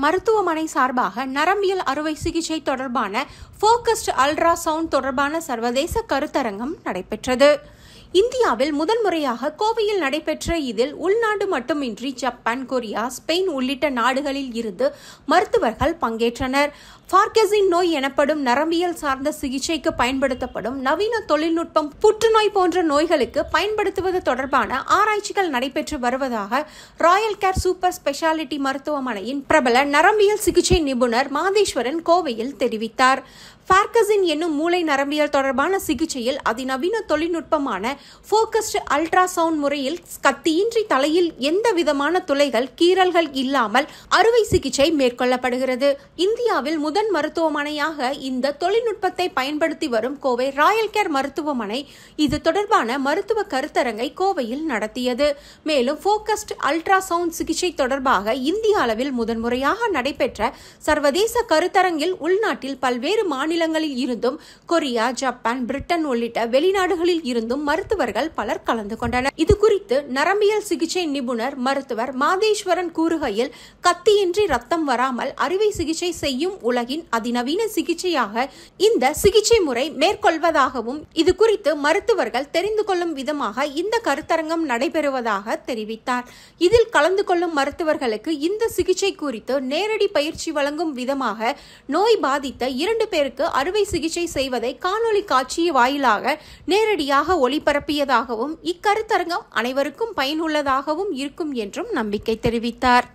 மருத்துவமனை சார்பாக நரம்பியல் அறுவை சிகிச்சை தொடர்பான ஃபோகஸ்டு அல்ட்ராசவுண்ட் தொடர்பான சர்வதேச கருத்தரங்கம் நடைபெற்றது. இந்தியாவில் முதன்முறையாக கோவையில் நடைபெற்ற இதில் உள்நாடு மட்டுமின்றி ஜப்பான், கொரியா, ஸ்பெயின் உள்ளிட்ட நாடுகளில் இருந்து மருத்துவர்கள் பங்கேற்றனர். பார்கின்சன் நோய் எனப்படும் நரம்பியல் சார்ந்த சிகிச்சைக்கு பயன்படுத்தப்படும் நவீன தொழில்நுட்பம் புற்றுநோய் போன்ற நோய்களுக்கு பயன்படுத்துவது தொடர்பான ஆராய்ச்சிகள் நடைபெற்று வருவதாக ராயல் கேர் சூப்பர் ஸ்பெஷாலிட்டி மருத்துவமனையின் பிரபல நரம்பியல் சிகிச்சை நிபுணர் மாதேஸ்வரன் கோவையில் தெரிவித்தார். பார்கின்சன் என்னும் மூளை நரம்பியல் தொடர்பான சிகிச்சையில் அதிநவீன தொழில்நுட்பமான ஃபோகஸ்டு அல்ட்ராசவுண்ட் முறையில் கத்தியின்றி தலையில் எந்த விதமான துளைகள், கீறல்கள் இல்லாமல் அறுவை சிகிச்சை மேற்கொள்ளப்படுகிறது. இந்தியாவில் முதன் மருத்துவமனையாக இந்த தொழில்நுட்பத்தை பயன்படுத்தி வரும் கோவை ராயல் கேர் மருத்துவமனை இது தொடர்பான மருத்துவ கருத்தரங்கை கோவையில் நடத்தியது. மேலும் ஃபோகஸ்டு அல்ட்ராசவுண்ட் சிகிச்சை தொடர்பாக இந்திய அளவில் முதன்முறையாக நடைபெற்ற சர்வதேச கருத்தரங்கில் உள்நாட்டில் பல்வேறு மாநிலங்களில் இருந்தும் கொரியா, ஜப்பான், பிரிட்டன் உள்ளிட்ட வெளிநாடுகளில் இருந்தும் மருத்துவர்கள் பலர் கலந்து கொண்டனர். இது குறித்து நரம்பியல் சிகிச்சை நிபுணர் மருத்துவர் மாதேஸ்வரன் கூறுகையில், கத்தியின்றி ரத்தம் வராமல் அறுவை சிகிச்சை செய்யும் உலகின் அதிநவீன சிகிச்சையாக இந்த சிகிச்சை முறை மேற்கொள்வதாகவும், இது குறித்து மருத்துவர்கள் தெரிந்து கொள்ளும் விதமாக இந்த கருத்தரங்கம் நடைபெறுவதாக தெரிவித்தார். இதில் கலந்து கொள்ளும் மருத்துவர்களுக்கு இந்த சிகிச்சை குறித்து நேரடி பயிற்சி வழங்கும் விதமாக நோய் பாதித்த 2 பேருக்கு அறுவை சிகிச்சை செய்வதை காணொலி காட்சி வாயிலாக நேரடியாக ஒளிபரப்பியதாகவும், இக்கருத்தரங்கம் அனைவருக்கும் பயனுள்ளதாகவும் இருக்கும் என்றும் நம்பிக்கை தெரிவித்தார்.